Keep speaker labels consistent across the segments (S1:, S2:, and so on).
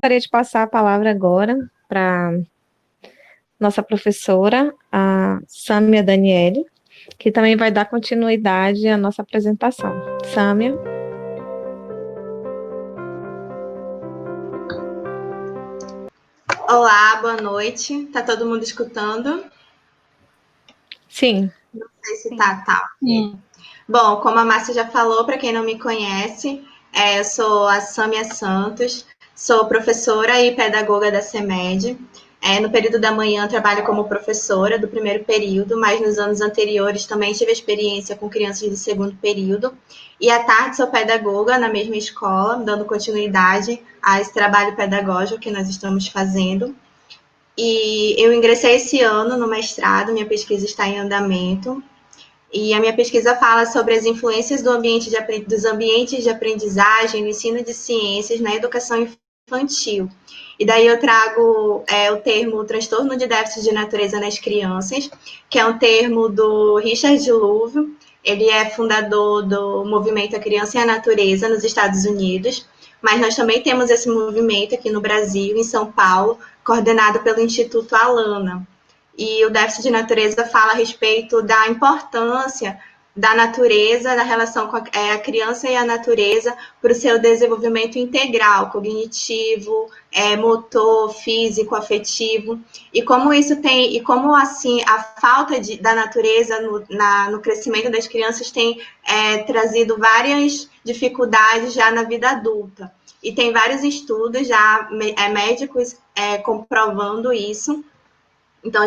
S1: gostaria de passar a palavra agora para nossa professora, a Sâmia Daniele, que também vai dar continuidade à nossa apresentação. Sâmia.
S2: Olá, boa noite. Tá todo mundo escutando?
S1: Sim.
S2: Não sei se tá. Bom, como a Márcia já falou, para quem não me conhece, eu sou a Sâmia Santos, sou professora e pedagoga da CEMED. No período da manhã trabalho como professora do primeiro período, mas nos anos anteriores também tive experiência com crianças do segundo período. E à tarde sou pedagoga na mesma escola, dando continuidade a esse trabalho pedagógico que nós estamos fazendo. E eu ingressei esse ano no mestrado, minha pesquisa está em andamento. E a minha pesquisa fala sobre as influências dos ambientes de aprendizagem no ensino de ciências na educação infantil. E daí eu trago o termo transtorno de déficit de natureza nas crianças, que é um termo do Richard Louv. Ele é fundador do movimento A Criança e a Natureza nos Estados Unidos, mas nós também temos esse movimento aqui no Brasil, em São Paulo, coordenado pelo Instituto Alana. E o déficit de natureza fala a respeito da importância da natureza, da relação com a criança e a natureza para o seu desenvolvimento integral, cognitivo, motor, físico, afetivo, e como isso tem, e como assim a falta da natureza no crescimento das crianças tem trazido várias dificuldades já na vida adulta. E tem vários estudos já médicos comprovando isso. Então,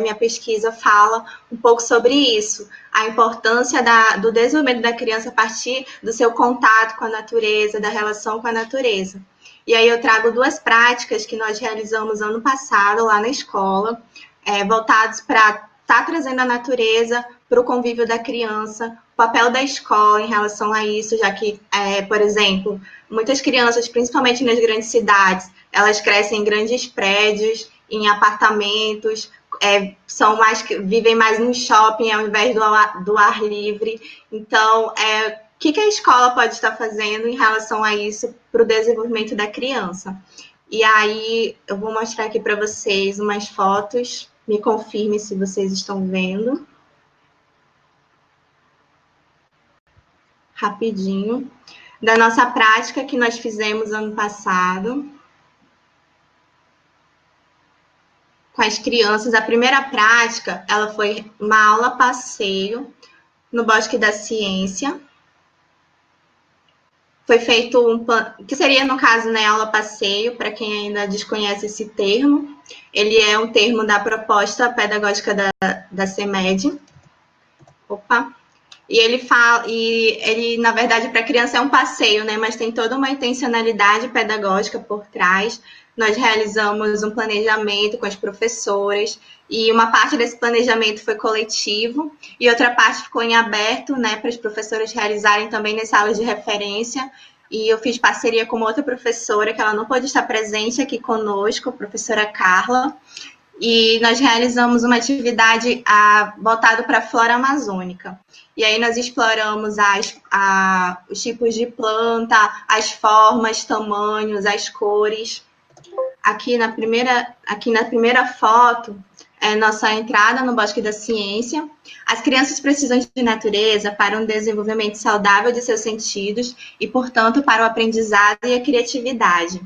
S2: minha pesquisa fala um pouco sobre isso, a importância do desenvolvimento da criança a partir do seu contato com a natureza, da relação com a natureza. E aí eu trago duas práticas que nós realizamos ano passado lá na escola, voltados para estar trazendo a natureza para o convívio da criança, o papel da escola em relação a isso, já que, por exemplo, muitas crianças, principalmente nas grandes cidades, elas crescem em grandes prédios, em apartamentos, vivem mais no shopping ao invés do ar livre. Então, o que a escola pode estar fazendo em relação a isso para o desenvolvimento da criança? E aí, eu vou mostrar aqui para vocês umas fotos. Me confirme se vocês estão vendo. Rapidinho. Da nossa prática que nós fizemos ano passado com as crianças. A primeira prática, ela foi uma aula passeio no Bosque da Ciência. Foi feito que seria, no caso, né, aula passeio, para quem ainda desconhece esse termo. Ele é um termo da proposta pedagógica da CEMED. Opa! E ele, na verdade, para a criança é um passeio, né? Mas tem toda uma intencionalidade pedagógica por trás. Nós realizamos um planejamento com as professoras, e uma parte desse planejamento foi coletivo, e outra parte ficou em aberto, né, para as professoras realizarem também nas salas de referência. E eu fiz parceria com outra professora, que ela não pôde estar presente aqui conosco, a professora Carla, e nós realizamos uma atividade voltada para a flora amazônica. E aí nós exploramos os tipos de planta, as formas, tamanhos, as cores. Aqui na primeira foto é nossa entrada no Bosque da Ciência. As crianças precisam de natureza para um desenvolvimento saudável de seus sentidos e, portanto, para o aprendizado e a criatividade.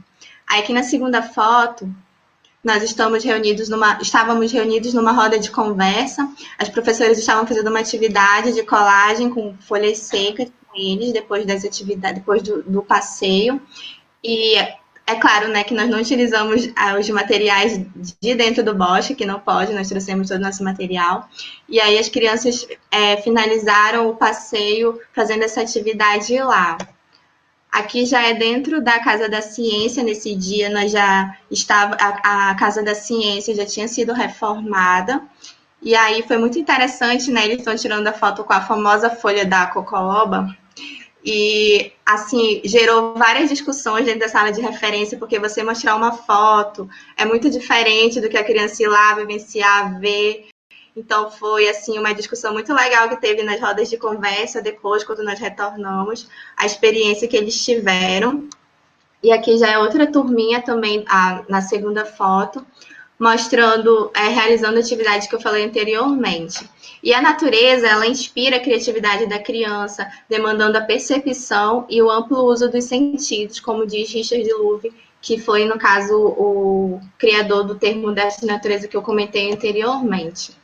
S2: Aí aqui na segunda foto, nós estávamos reunidos numa roda de conversa. As professoras estavam fazendo uma atividade de colagem com folhas secas com eles, depois das atividades, depois do passeio. E é claro, né, que nós não utilizamos os materiais de dentro do bosque, que não pode, nós trouxemos todo o nosso material. E aí as crianças finalizaram o passeio fazendo essa atividade lá. Aqui já é dentro da Casa da Ciência. Nesse dia nós já estava a Casa da Ciência já tinha sido reformada. E aí foi muito interessante, né? Eles estão tirando a foto com a famosa folha da cocoba. E assim gerou várias discussões dentro da sala de referência, porque você mostrar uma foto é muito diferente do que a criança ir lá vivenciar, ver. Então, foi assim uma discussão muito legal que teve nas rodas de conversa depois, quando nós retornamos, a experiência que eles tiveram. E aqui já é outra turminha também, na segunda foto, mostrando, realizando a atividade que eu falei anteriormente. E a natureza, ela inspira a criatividade da criança, demandando a percepção e o amplo uso dos sentidos, como diz Richard Louv, que foi, no caso, o criador do termo dessa natureza que eu comentei anteriormente.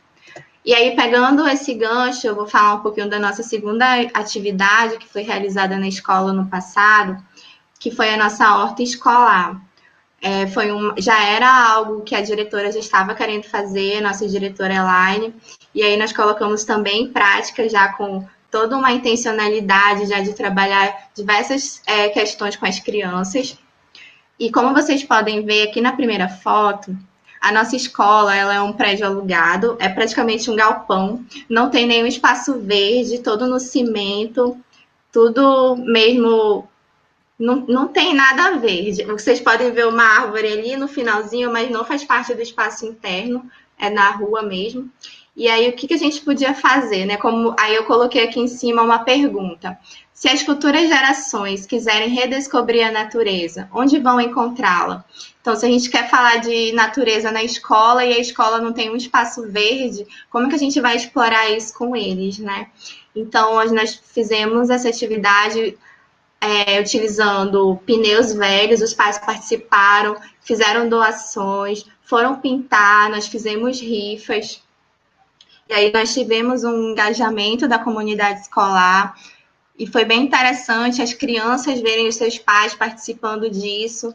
S2: E aí, pegando esse gancho, eu vou falar um pouquinho da nossa segunda atividade, que foi realizada na escola no passado, que foi a nossa horta escolar. Já era algo que a diretora já estava querendo fazer, nossa diretora Elaine, e aí nós colocamos também em prática, já com toda uma intencionalidade já de trabalhar diversas questões com as crianças. E como vocês podem ver aqui na primeira foto, a nossa escola ela é um prédio alugado, é praticamente um galpão, não tem nenhum espaço verde, todo no cimento, tudo mesmo não tem nada verde. Vocês podem ver uma árvore ali no finalzinho, mas não faz parte do espaço interno, é na rua mesmo. E aí, o que a gente podia fazer, né? Aí eu coloquei aqui em cima uma pergunta. Se as futuras gerações quiserem redescobrir a natureza, onde vão encontrá-la? Então, se a gente quer falar de natureza na escola e a escola não tem um espaço verde, como que a gente vai explorar isso com eles, né? Então, nós fizemos essa atividade utilizando pneus velhos, os pais participaram, fizeram doações, foram pintar, nós fizemos rifas, e aí nós tivemos um engajamento da comunidade escolar, e foi bem interessante as crianças verem os seus pais participando disso.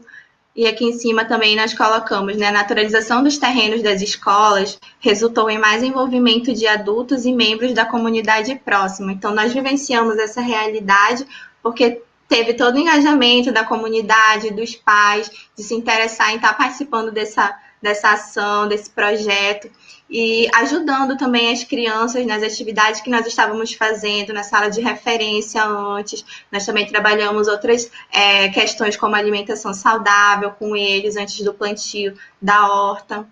S2: E aqui em cima também nós colocamos, né, a naturalização dos terrenos das escolas resultou em mais envolvimento de adultos e membros da comunidade próxima. Então, nós vivenciamos essa realidade porque teve todo o engajamento da comunidade, dos pais, de se interessar em estar participando dessa ação, desse projeto, e ajudando também as crianças nas atividades que nós estávamos fazendo, na sala de referência antes. Nós também trabalhamos outras questões como alimentação saudável com eles antes do plantio da horta.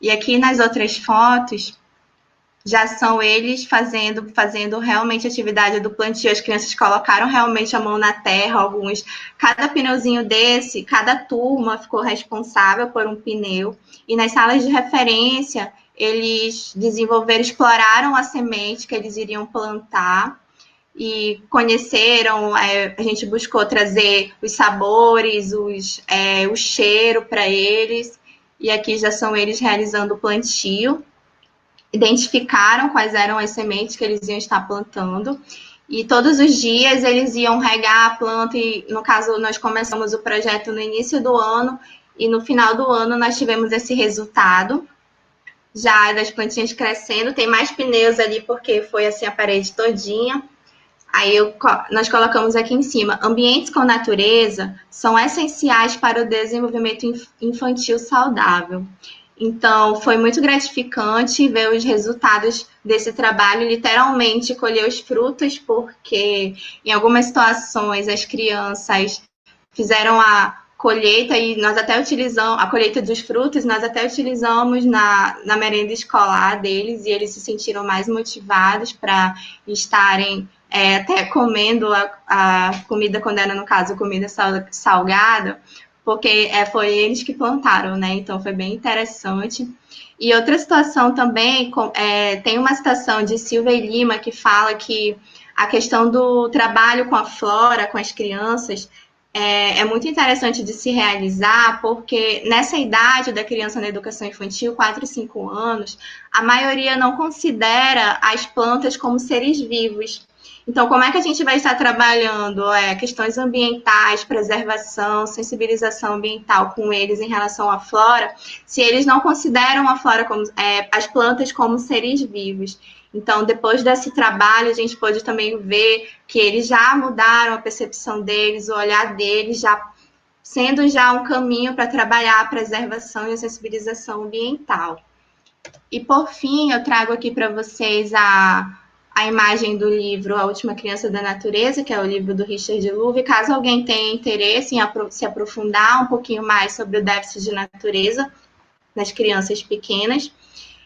S2: E aqui nas outras fotos já são eles fazendo realmente a atividade do plantio. As crianças colocaram realmente a mão na terra, alguns. Cada pneuzinho desse, cada turma ficou responsável por um pneu. E nas salas de referência, eles exploraram a semente que eles iriam plantar e conheceram, a gente buscou trazer os sabores, o cheiro para eles. E aqui já são eles realizando o plantio. Identificaram quais eram as sementes que eles iam estar plantando, e todos os dias eles iam regar a planta, e no caso nós começamos o projeto no início do ano, e no final do ano nós tivemos esse resultado, já das plantinhas crescendo. Tem mais pneus ali porque foi assim a parede todinha. Aí nós colocamos aqui em cima, ambientes com natureza são essenciais para o desenvolvimento infantil saudável. Então, foi muito gratificante ver os resultados desse trabalho, literalmente colher os frutos, porque em algumas situações as crianças fizeram a colheita e nós até utilizamos a colheita dos frutos, nós até utilizamos na merenda escolar deles, e eles se sentiram mais motivados para estarem até comendo a comida, quando era, no caso, comida salgada, porque foi eles que plantaram, né? Então foi bem interessante. E outra situação também, tem uma citação de Silvia Lima que fala que a questão do trabalho com a flora, com as crianças, é muito interessante de se realizar, porque nessa idade da criança na educação infantil, 4 e 5 anos, a maioria não considera as plantas como seres vivos. Então, como é que a gente vai estar trabalhando questões ambientais, preservação, sensibilização ambiental com eles em relação à flora, se eles não consideram a flora as plantas como seres vivos? Então, depois desse trabalho, a gente pôde também ver que eles já mudaram a percepção deles, o olhar deles, já sendo já um caminho para trabalhar a preservação e a sensibilização ambiental. E, por fim, eu trago aqui para vocês a imagem do livro A Última Criança da Natureza, que é o livro do Richard Louv. Caso alguém tenha interesse em se aprofundar um pouquinho mais sobre o déficit de natureza nas crianças pequenas.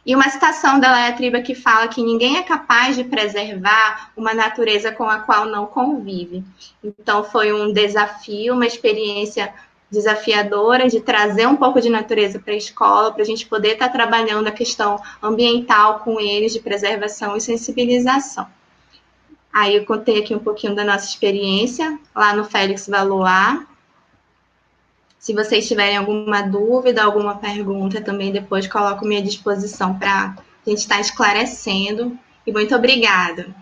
S2: E uma citação da Leia Triba que fala que ninguém é capaz de preservar uma natureza com a qual não convive. Então, foi um desafio, uma experiência desafiadora de trazer um pouco de natureza para a escola, para a gente poder estar trabalhando a questão ambiental com eles, de preservação e sensibilização. Aí eu contei aqui um pouquinho da nossa experiência lá no Félix Valois. Se vocês tiverem alguma dúvida, alguma pergunta, também depois coloco à minha disposição para a gente estar esclarecendo. E muito obrigada.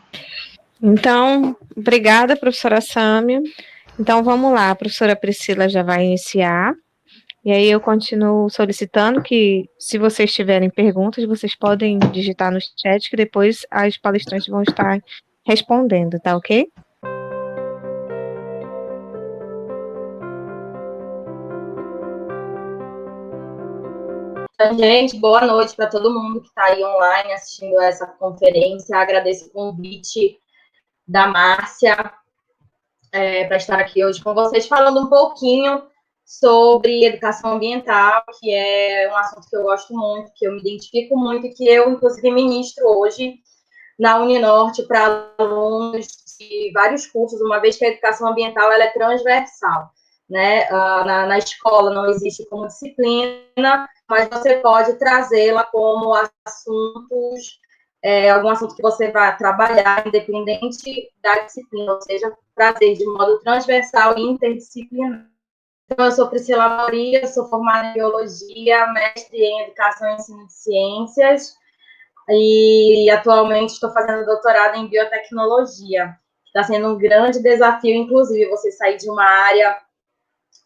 S1: Então, obrigada, professora Sâmia. Então, vamos lá, a professora Priscila já vai iniciar. E aí eu continuo solicitando que, se vocês tiverem perguntas, vocês podem digitar no chat, que depois as palestrantes vão estar respondendo, tá ok?
S3: Gente, boa noite para todo mundo que está aí online assistindo essa conferência. Agradeço o convite da Márcia para estar aqui hoje com vocês, falando um pouquinho sobre educação ambiental, que é um assunto que eu gosto muito, que eu me identifico muito, e que eu, inclusive, ministro hoje na Uninorte para alunos de vários cursos, uma vez que a educação ambiental ela é transversal, né? Na escola não existe como disciplina, mas você pode trazê-la como assuntos, algum assunto que você vai trabalhar, independente da disciplina, ou seja, trazer de modo transversal e interdisciplinar. Então, eu sou Priscila Maria, sou formada em Biologia, mestre em Educação e Ensino de Ciências, e atualmente estou fazendo doutorado em Biotecnologia. Está sendo um grande desafio, inclusive, você sair de uma área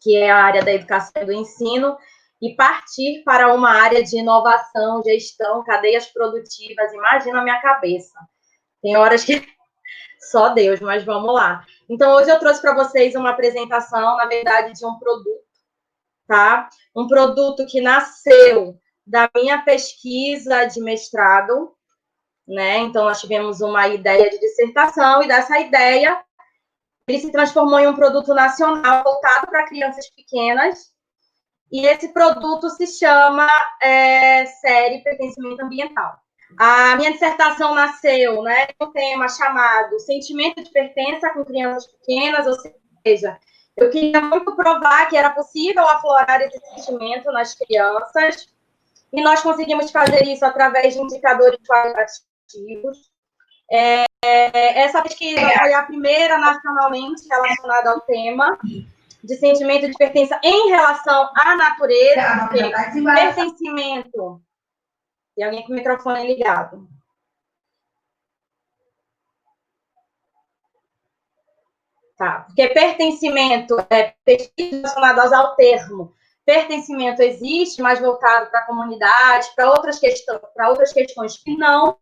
S3: que é a área da educação e do ensino, e partir para uma área de inovação, gestão, cadeias produtivas. Imagina a minha cabeça. Tem horas que só Deus, mas vamos lá. Então, hoje eu trouxe para vocês uma apresentação, na verdade, de um produto, tá? Um produto que nasceu da minha pesquisa de mestrado, né? Então, nós tivemos uma ideia de dissertação, e dessa ideia ele se transformou em um produto nacional voltado para crianças pequenas, e esse produto se chama Série Pertencimento Ambiental. A minha dissertação nasceu, né, um tema chamado Sentimento de Pertença com Crianças Pequenas, ou seja, eu queria muito provar que era possível aflorar esse sentimento nas crianças, e nós conseguimos fazer isso através de indicadores qualitativos. Essa pesquisa foi a primeira nacionalmente relacionada ao tema de sentimento de pertença em relação à natureza, porque pertencimento... Tem alguém com o microfone ligado. Tá, porque pertencimento é pesquisa relacionada ao termo. Pertencimento existe, mas voltado para a comunidade, para outras questões que não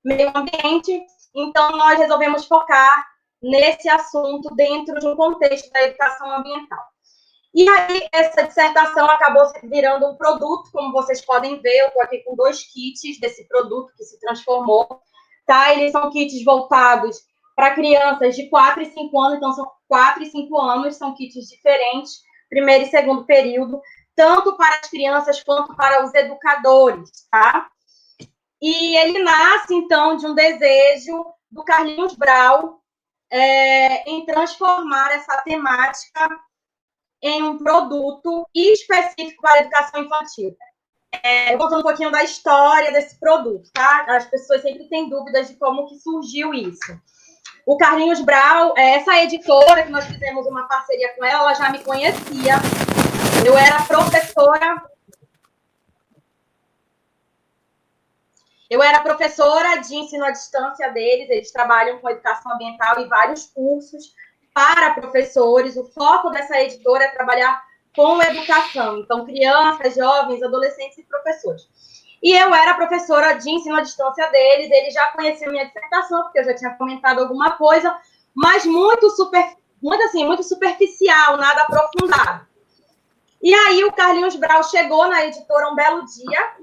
S3: meio ambiente. Então, nós resolvemos focar nesse assunto dentro de um contexto da educação ambiental. E aí, essa dissertação acabou virando um produto, como vocês podem ver, eu estou aqui com 2 kits desse produto que se transformou, tá? Eles são kits voltados para crianças de 4 e 5 anos, então são 4 e 5 anos, são kits diferentes, primeiro e segundo período, tanto para as crianças quanto para os educadores, tá? E ele nasce, então, de um desejo do Carlinhos Brau em transformar essa temática em um produto específico para a educação infantil. Eu vou contar um pouquinho da história desse produto, tá? As pessoas sempre têm dúvidas de como que surgiu isso. O Carlinhos Brau, essa editora que nós fizemos uma parceria com ela, ela já me conhecia. Eu era professora de ensino à distância deles, eles trabalham com educação ambiental e vários cursos para professores. O foco dessa editora é trabalhar com educação, então crianças, jovens, adolescentes e professores. E eu era professora de ensino à distância deles, eles já conheciam minha dissertação, porque eu já tinha comentado alguma coisa, mas muito superficial, nada aprofundado. E aí o Carlinhos Brau chegou na editora um belo dia,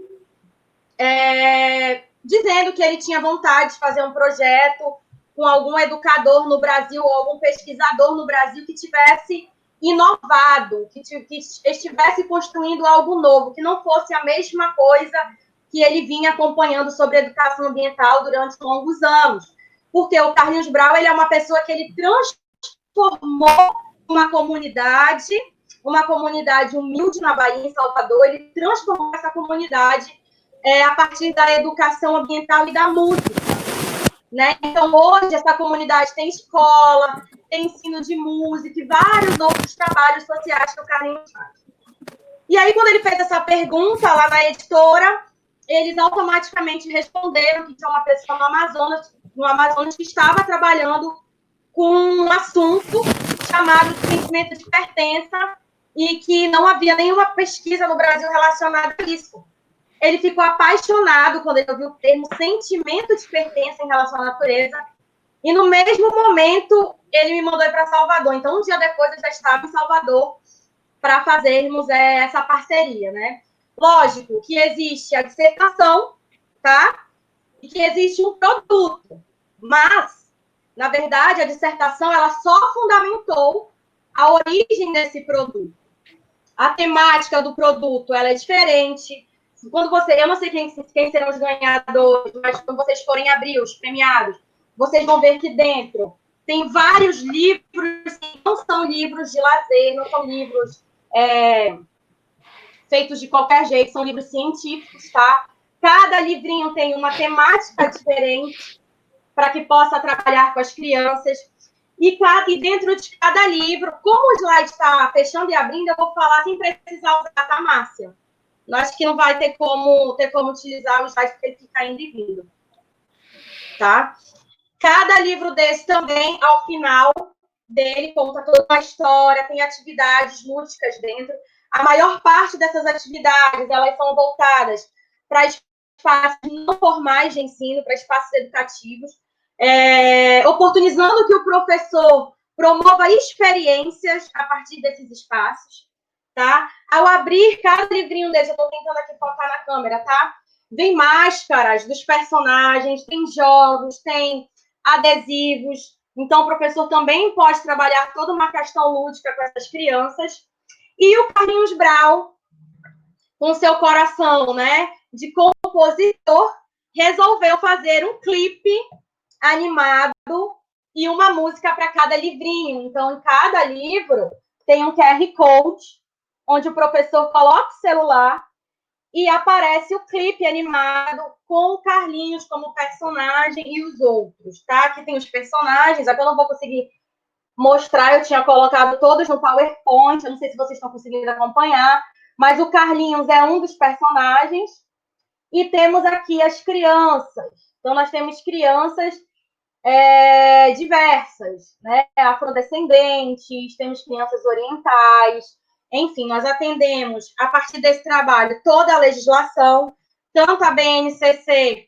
S3: dizendo que ele tinha vontade de fazer um projeto com algum educador no Brasil ou algum pesquisador no Brasil que tivesse inovado, que estivesse construindo algo novo, que não fosse a mesma coisa que ele vinha acompanhando sobre educação ambiental durante longos anos. Porque o Carlinhos Brau, ele é uma pessoa que ele transformou uma comunidade humilde na Bahia, em Salvador, ele transformou essa comunidade a partir da educação ambiental e da música, né? Então, hoje, essa comunidade tem escola, tem ensino de música e vários outros trabalhos sociais que o Carlinhos faz. E aí, quando ele fez essa pergunta lá na editora, eles automaticamente responderam que tinha uma pessoa no Amazonas que estava trabalhando com um assunto chamado de sentimento de pertença e que não havia nenhuma pesquisa no Brasil relacionada a isso. Ele ficou apaixonado quando ele ouviu o termo sentimento de pertença em relação à natureza e, no mesmo momento, ele me mandou ir para Salvador. Então, um dia depois, eu já estava em Salvador para fazermos essa parceria, né? Lógico que existe a dissertação, tá? E que existe um produto, mas, na verdade, a dissertação ela só fundamentou a origem desse produto. A temática do produto ela é diferente. Quando eu não sei quem serão os ganhadores, mas quando vocês forem abrir os premiados, vocês vão ver que dentro tem vários livros, que não são livros de lazer, não são livros feitos de qualquer jeito, são livros científicos, tá? Cada livrinho tem uma temática diferente para que possa trabalhar com as crianças. E dentro de cada livro, como o slide está fechando e abrindo, eu vou falar sem precisar usar, tá, Márcia? Eu acho que não vai ter como utilizar o slide porque ele fica indo e vindo. Tá? Cada livro desse também, ao final dele, conta toda uma história, tem atividades lúdicas dentro. A maior parte dessas atividades, elas são voltadas para espaços não formais de ensino, para espaços educativos, oportunizando que o professor promova experiências a partir desses espaços, tá? Ao abrir cada livrinho desse, eu estou tentando aqui focar na câmera, tá? Vem máscaras dos personagens, tem jogos, tem adesivos. Então, o professor também pode trabalhar toda uma questão lúdica com essas crianças. E o Carlinhos Brau, com seu coração, né, de compositor, resolveu fazer um clipe animado e uma música para cada livrinho. Então, em cada livro tem um QR Code, onde o professor coloca o celular e aparece o clipe animado com o Carlinhos como personagem e os outros, tá? Aqui tem os personagens, aqui eu não vou conseguir mostrar, eu tinha colocado todos no PowerPoint, eu não sei se vocês estão conseguindo acompanhar, mas o Carlinhos é um dos personagens e temos aqui as crianças. Então, nós temos crianças diversas, né? Afrodescendentes, temos crianças orientais, enfim, nós atendemos, a partir desse trabalho, toda a legislação, tanto a BNCC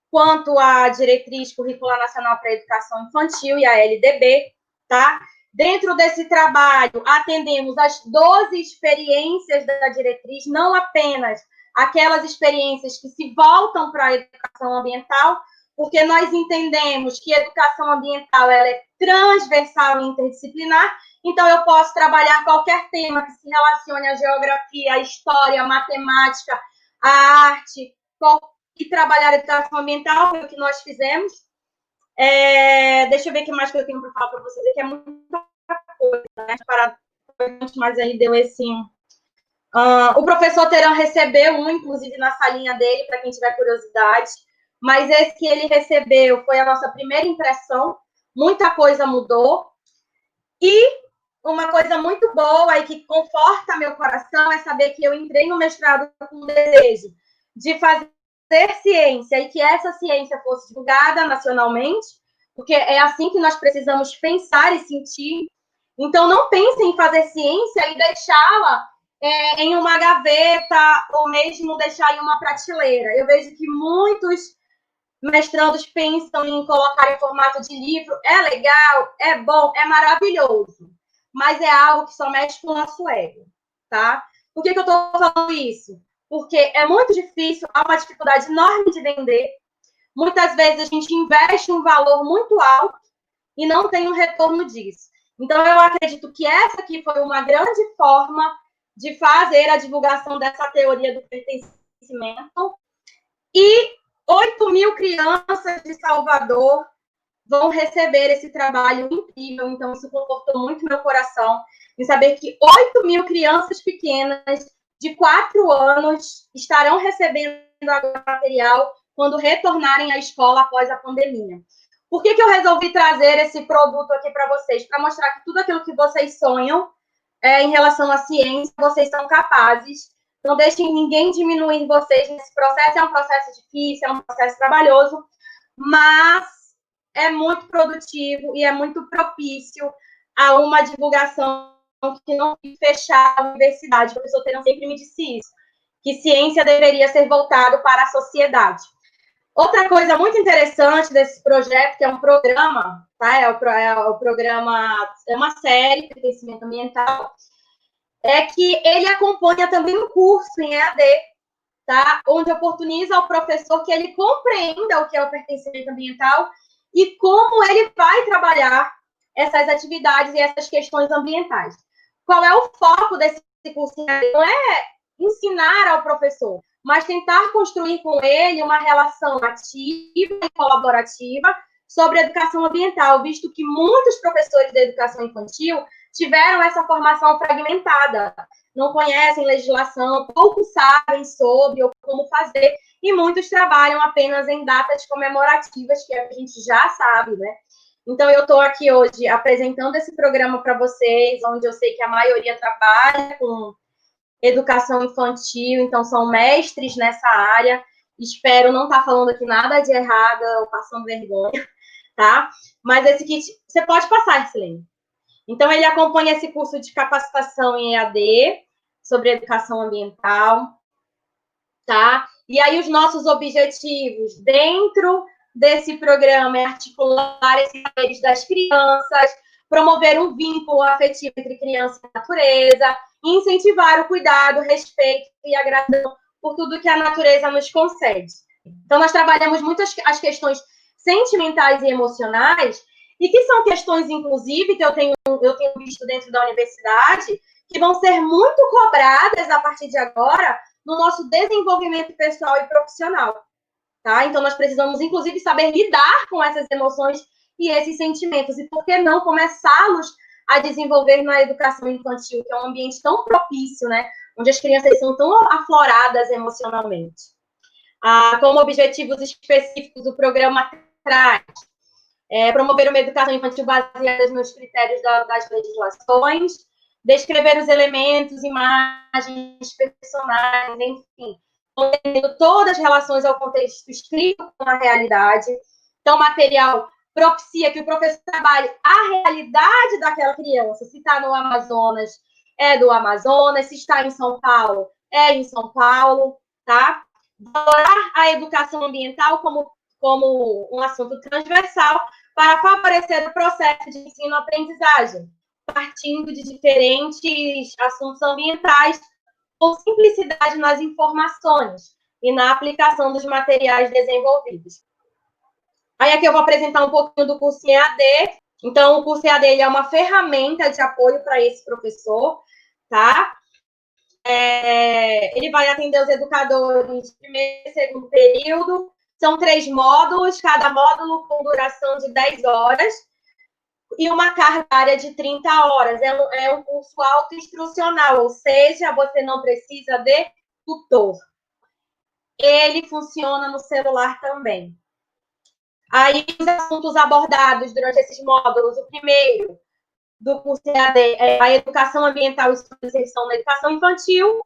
S3: quanto a Diretriz Curricular Nacional para a Educação Infantil e a LDB, tá? Dentro desse trabalho, atendemos as 12 experiências da diretriz, não apenas aquelas experiências que se voltam para a educação ambiental, porque nós entendemos que a educação ambiental ela é transversal e interdisciplinar, então eu posso trabalhar qualquer tema que se relacione à geografia, à história, à matemática, à arte, e trabalhar a educação ambiental, foi o que nós fizemos. Deixa eu ver o que mais que eu tenho para falar para vocês, que é muita coisa, né? Mas aí deu esse... o professor Teran recebeu um, inclusive, na salinha dele, para quem tiver curiosidade, mas esse que ele recebeu foi a nossa primeira impressão, muita coisa mudou, e uma coisa muito boa e que conforta meu coração é saber que eu entrei no mestrado com o desejo de fazer ciência e que essa ciência fosse divulgada nacionalmente, porque é assim que nós precisamos pensar e sentir. Então, não pensem em fazer ciência e deixá-la em uma gaveta ou mesmo deixar em uma prateleira. Eu vejo que muitos mestrandos pensam em colocar em formato de livro. É legal, é bom, é maravilhoso, mas é algo que só mexe com o nosso ego, tá? Por que eu estou falando isso? Porque é muito difícil, há uma dificuldade enorme de vender. Muitas vezes a gente investe um valor muito alto e não tem um retorno disso. Então, eu acredito que essa aqui foi uma grande forma de fazer a divulgação dessa teoria do pertencimento E 8.000 crianças de Salvador vão receber esse trabalho incrível. Então, isso confortou muito meu coração em saber que 8.000 crianças pequenas de 4 anos estarão recebendo agora material quando retornarem à escola após a pandemia. Por que eu resolvi trazer esse produto aqui para vocês? Para mostrar que tudo aquilo que vocês sonham em relação à ciência, vocês são capazes. Não deixem ninguém diminuir vocês nesse processo. É um processo difícil, é um processo trabalhoso, mas é muito produtivo e é muito propício a uma divulgação que não fique fechar a universidade. O professor Terão sempre me disse isso, que ciência deveria ser voltado para a sociedade. Outra coisa muito interessante desse projeto, que é um programa, tá? O programa, é uma série de pertencimento ambiental, é que ele acompanha também um curso em EAD, tá? Onde oportuniza ao professor que ele compreenda o que é o pertencimento ambiental e como ele vai trabalhar essas atividades e essas questões ambientais. Qual é o foco desse curso? Não é ensinar ao professor, mas tentar construir com ele uma relação ativa e colaborativa sobre a educação ambiental, visto que muitos professores de educação infantil tiveram essa formação fragmentada, não conhecem legislação, pouco sabem sobre ou como fazer, e muitos trabalham apenas em datas comemorativas, que a gente já sabe, né? Então, eu estou aqui hoje apresentando esse programa para vocês, onde eu sei que a maioria trabalha com educação infantil, então são mestres nessa área. Espero não estar falando aqui nada de errado ou passando vergonha, tá? Mas esse kit, você pode passar, Silene. Então, ele acompanha esse curso de capacitação em EAD, sobre educação ambiental, tá? E aí, os nossos objetivos dentro desse programa é articular esses saberes das crianças, promover um vínculo afetivo entre criança e natureza, e incentivar o cuidado, respeito e a gratidão por tudo que a natureza nos concede. Então, nós trabalhamos muito as questões sentimentais e emocionais, e que são questões, inclusive, que eu tenho visto dentro da universidade, que vão ser muito cobradas a partir de agora no nosso desenvolvimento pessoal e profissional, tá? Então, nós precisamos, inclusive, saber lidar com essas emoções e esses sentimentos, e por que não começá-los a desenvolver na educação infantil, que é um ambiente tão propício, né? Onde as crianças são tão afloradas emocionalmente. Como objetivos específicos, o programa traz promover uma educação infantil baseada nos critérios das legislações, descrever os elementos, imagens, personagens, enfim, tendo todas as relações ao contexto escrito com a realidade. Então, o material propicia que o professor trabalhe a realidade daquela criança. Se está no Amazonas, é do Amazonas. Se está em São Paulo, é em São Paulo, tá? Valorar a educação ambiental como um assunto transversal para favorecer o processo de ensino-aprendizagem, partindo de diferentes assuntos ambientais, com simplicidade nas informações e na aplicação dos materiais desenvolvidos. Aí aqui eu vou apresentar um pouquinho do curso EAD. Então, o curso EAD é uma ferramenta de apoio para esse professor, tá? Ele vai atender os educadores de primeiro e segundo período. São 3 módulos, cada módulo com duração de 10 horas e uma carga horária de 30 horas. É um curso autoinstrucional, ou seja, você não precisa de tutor. Ele funciona no celular também. Aí, os assuntos abordados durante esses módulos, o primeiro do curso EAD é a educação ambiental e sua inserção na educação infantil.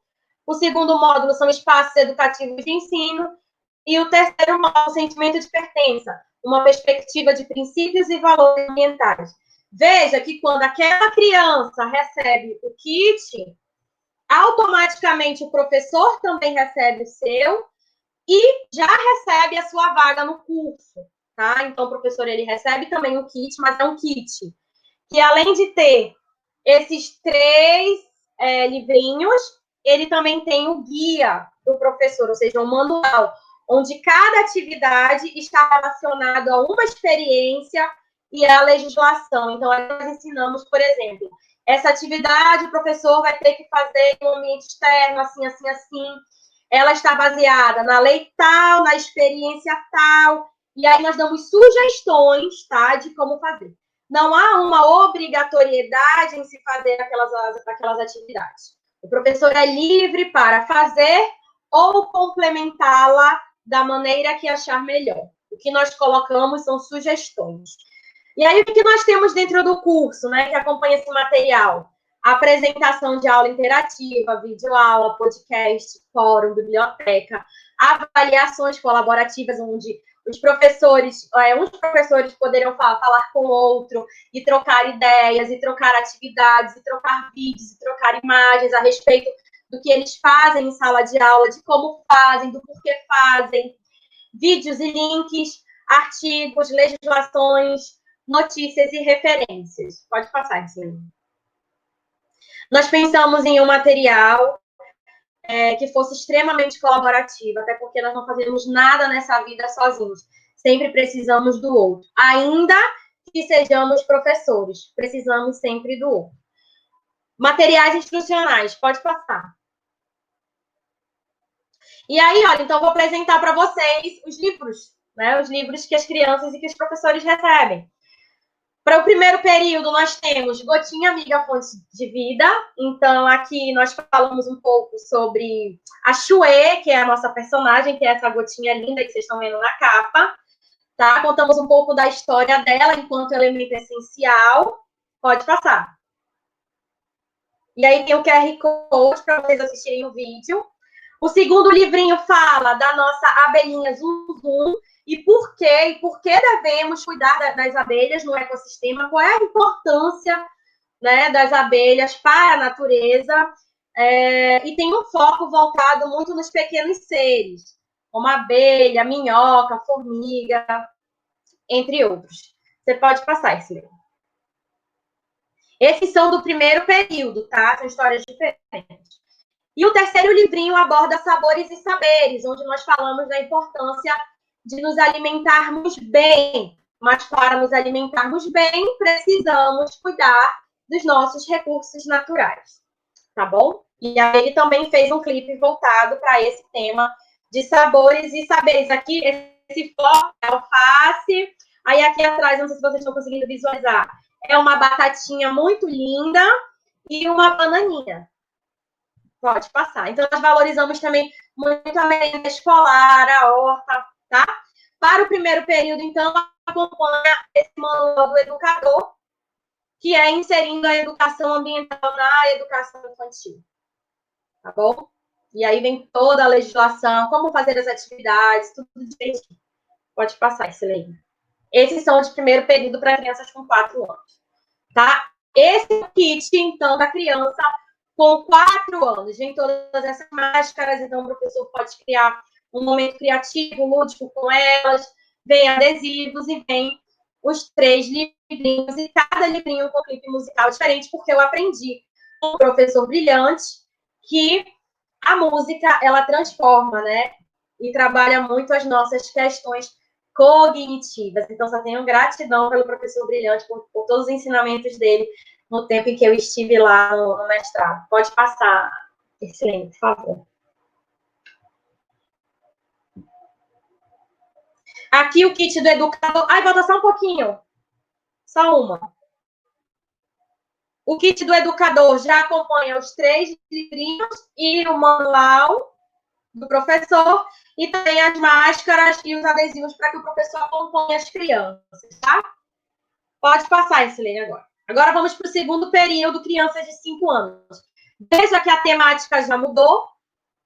S3: O segundo módulo são espaços educativos de ensino. E o terceiro módulo, sentimento de pertença, uma perspectiva de princípios e valores ambientais. Veja que quando aquela criança recebe o kit, automaticamente o professor também recebe o seu e já recebe a sua vaga no curso, tá? Então, o professor, ele recebe também o kit, mas é um kit que, além de ter esses 3 livrinhos, ele também tem o guia do professor, ou seja, um manual, onde cada atividade está relacionada a uma experiência e à legislação. Então, nós ensinamos, por exemplo, essa atividade o professor vai ter que fazer em um ambiente externo, assim, assim, assim. ela está baseada na lei tal, na experiência tal, e aí nós damos sugestões, tá, de como fazer. Não há uma obrigatoriedade em se fazer aquelas atividades. O professor é livre para fazer ou complementá-la da maneira que achar melhor. O que nós colocamos são sugestões. E aí, o que nós temos dentro do curso, né, que acompanha esse material? Apresentação de aula interativa, videoaula, podcast, fórum, biblioteca, avaliações colaborativas, onde uns professores poderão falar com o outro e trocar ideias, e trocar atividades, e trocar vídeos, e trocar imagens a respeito do que eles fazem em sala de aula, de como fazem, do porquê fazem, vídeos e links, artigos, legislações, notícias e referências. Pode passar, Gisele. Nós pensamos em um material que fosse extremamente colaborativo, até porque nós não fazemos nada nessa vida sozinhos. Sempre precisamos do outro. Ainda que sejamos professores, precisamos sempre do outro. Materiais instrucionais, pode passar. E aí, olha, então eu vou apresentar para vocês os livros, né? Os livros que as crianças e que os professores recebem. Para o primeiro período, nós temos Gotinha Amiga Fonte de Vida. Então, aqui nós falamos um pouco sobre a Chue, que é a nossa personagem, que é essa gotinha linda que vocês estão vendo na capa. Tá? Contamos um pouco da história dela enquanto elemento essencial. Pode passar. E aí tem o QR Code para vocês assistirem o vídeo. O segundo livrinho fala da nossa abelhinha Zum e por que devemos cuidar das abelhas no ecossistema, qual é a importância, né, das abelhas para a natureza, e tem um foco voltado muito nos pequenos seres, como abelha, minhoca, formiga, entre outros. Você pode passar esse livro. Esses são do primeiro período, tá? São histórias diferentes. E o terceiro livrinho aborda Sabores e Saberes, onde nós falamos da importância de nos alimentarmos bem. Mas para nos alimentarmos bem, precisamos cuidar dos nossos recursos naturais. Tá bom? E aí ele também fez um clipe voltado para esse tema de sabores e saberes. Aqui, esse foco é alface. Aí aqui atrás, não sei se vocês estão conseguindo visualizar, é uma batatinha muito linda e uma bananinha. Pode passar. Então, nós valorizamos também muito a merenda escolar, a horta, tá? Para o primeiro período, então, acompanha esse manual do educador, que é inserindo a educação ambiental na educação infantil. Tá bom? E aí vem toda a legislação, como fazer as atividades, tudo direitinho. Pode passar, excelente. Esses são de primeiro período para crianças com 4 anos. Tá? Esse é o kit, então, da criança com 4 anos. Vem todas essas máscaras, então o professor pode criar um momento criativo, lúdico com elas, vem adesivos e vem os 3 livrinhos, e cada livrinho com clipe musical diferente, porque eu aprendi com um professor brilhante que a música, ela transforma, né? E trabalha muito as nossas questões cognitivas. Então, só tenho gratidão pelo professor brilhante, por todos os ensinamentos dele no tempo em que eu estive lá no mestrado. Pode passar, excelente, por favor. Aqui o kit do educador. Ai, volta só um pouquinho. Só uma. O kit do educador já acompanha os 3 livrinhos e o manual do professor, e também as máscaras e os adesivos para que o professor acompanhe as crianças, tá? Pode passar, Silene, agora. Agora vamos para o segundo período, crianças de 5 anos. Veja que a temática já mudou,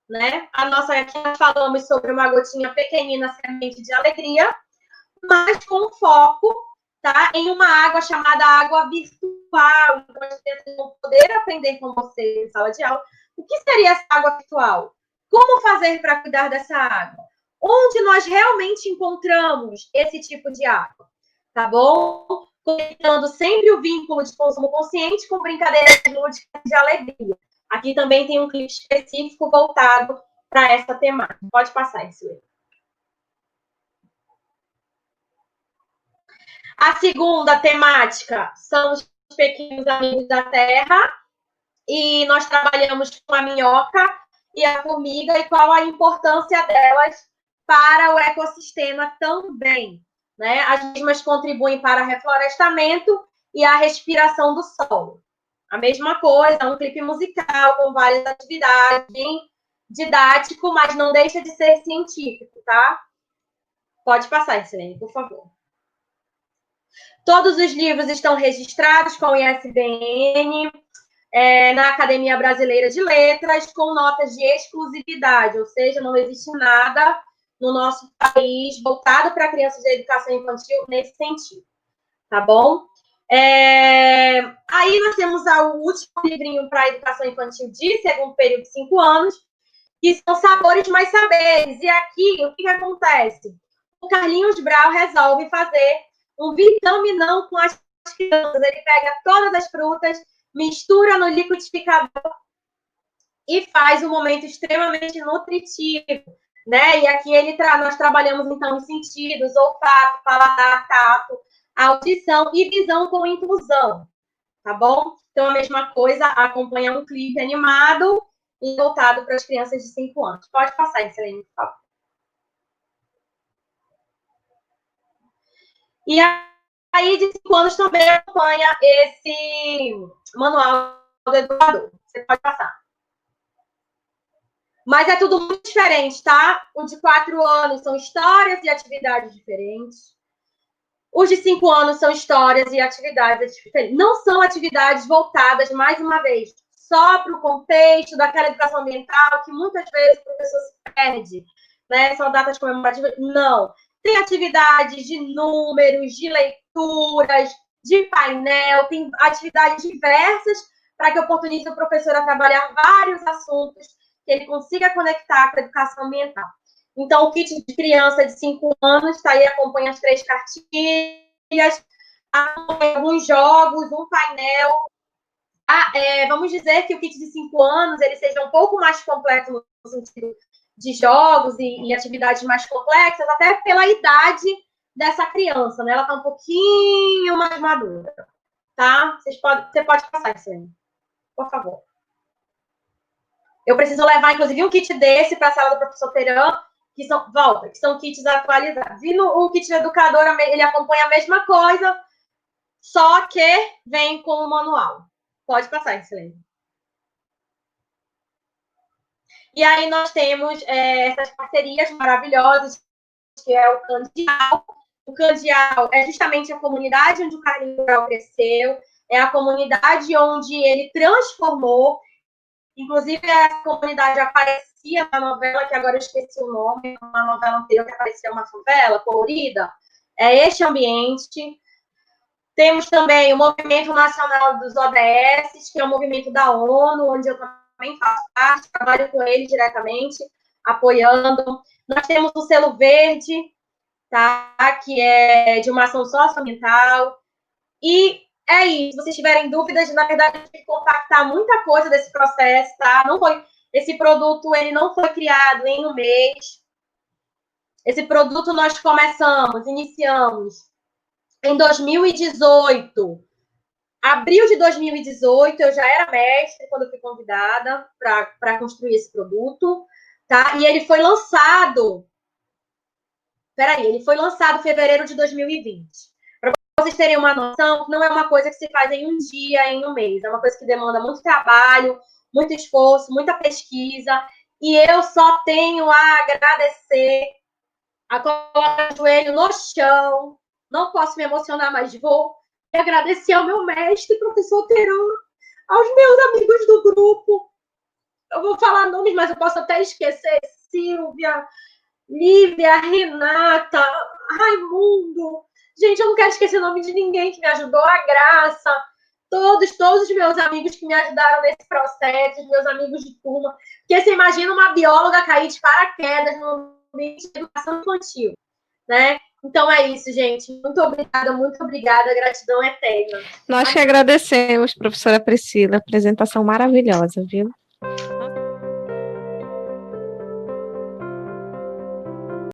S3: né? Aqui nós falamos sobre uma gotinha pequenina, semente de alegria, mas com foco, tá, em uma água chamada água virtual. Então, as crianças vão poder aprender com você em sala de aula. O que seria essa água virtual? Como fazer para cuidar dessa água? Onde nós realmente encontramos esse tipo de água? Tá bom? Conectando sempre o vínculo de consumo consciente com brincadeiras lúdicas de alegria. Aqui também tem um clipe específico voltado para essa temática. Pode passar isso aí. A segunda temática são os pequenos amigos da Terra. E nós trabalhamos com a minhoca e a formiga e qual a importância delas para o ecossistema também, né? As mesmas contribuem para o reflorestamento e a respiração do solo. A mesma coisa, um clipe musical com várias atividades, bem didático, mas não deixa de ser científico, tá? Pode passar, Silene, por favor. Todos os livros estão registrados com o ISBN, na Academia Brasileira de Letras, com notas de exclusividade, ou seja, não existe nada no nosso país voltado para crianças de educação infantil nesse sentido, tá bom? Aí nós temos o último livrinho para educação infantil de segundo período de 5 anos, que são Sabores Mais Saberes. E aqui, o que acontece? O Carlinhos Brau resolve fazer um vitaminão com as crianças. Ele pega todas as frutas, mistura no liquidificador e faz um momento extremamente nutritivo, né? E aqui nós trabalhamos, então, os sentidos, olfato, paladar, tato, audição e visão com inclusão, tá bom? Então, a mesma coisa, acompanha um clipe animado e voltado para as crianças de 5 anos. Pode passar, Selene, por favor. E aí, de 5 anos, também acompanha esse manual do educador. Você pode passar. Mas é tudo muito diferente, tá? O de 4 anos são histórias e atividades diferentes. Os de 5 anos são histórias e atividades diferentes. Não são atividades voltadas, mais uma vez, só para o contexto daquela educação ambiental que muitas vezes o professor se perde, né? São datas comemorativas. Não. Tem atividades de números, de leituras, de painel, tem atividades diversas para que oportunize o professor a trabalhar vários assuntos que ele consiga conectar com a educação ambiental. Então, o kit de criança de 5 anos está aí, acompanha as 3 cartilhas, acompanha alguns jogos, um painel. Vamos dizer que o kit de 5 anos ele seja um pouco mais completo no sentido de jogos e atividades mais complexas, até pela idade dessa criança, né? Ela está um pouquinho mais madura, tá? Você pode passar isso aí, por favor. Eu preciso levar, inclusive, um kit desse para a sala do professor Teran, que são kits atualizados. E o kit educador, ele acompanha a mesma coisa, só que vem com o manual. Pode passar, excelente. E aí nós temos essas parcerias maravilhosas, que é o Candial. O Candial é justamente a comunidade onde o Carlinhos Brau cresceu, é a comunidade onde ele transformou. Inclusive, a comunidade aparecia na novela, que agora eu esqueci o nome, uma novela anterior que aparecia uma favela colorida. É este ambiente. Temos também o Movimento Nacional dos ODS, que é um movimento da ONU, onde eu também faço parte, trabalho com ele diretamente, apoiando. Nós temos o Selo Verde, tá? Que é de uma ação socioambiental. E é isso. Se vocês tiverem dúvidas, na verdade, a gente tem que compactar muita coisa desse processo, tá? Esse produto, ele não foi criado em um mês. Esse produto nós iniciamos em 2018. Abril de 2018, eu já era mestre quando fui convidada para construir esse produto, tá? E ele foi lançado... ele foi lançado em fevereiro de 2020. Para vocês terem uma noção, não é uma coisa que se faz em um dia, em um mês. É uma coisa que demanda muito trabalho, muito esforço, muita pesquisa. E eu só tenho a agradecer, a colocar o joelho no chão. Não posso me emocionar, mas vou agradecer ao meu mestre, professor Teran, aos meus amigos do grupo. Eu vou falar nomes, mas eu posso até esquecer. Silvia, Lívia, Renata, Raimundo. Gente, eu não quero esquecer o nome de ninguém que me ajudou. A Graça, todos os meus amigos que me ajudaram nesse processo, os meus amigos de turma. Porque você imagina uma bióloga cair de paraquedas no ambiente de educação infantil, né? Então é isso, gente. Muito obrigada. Gratidão eterna.
S1: Nós que agradecemos, professora Priscila. Apresentação maravilhosa, viu?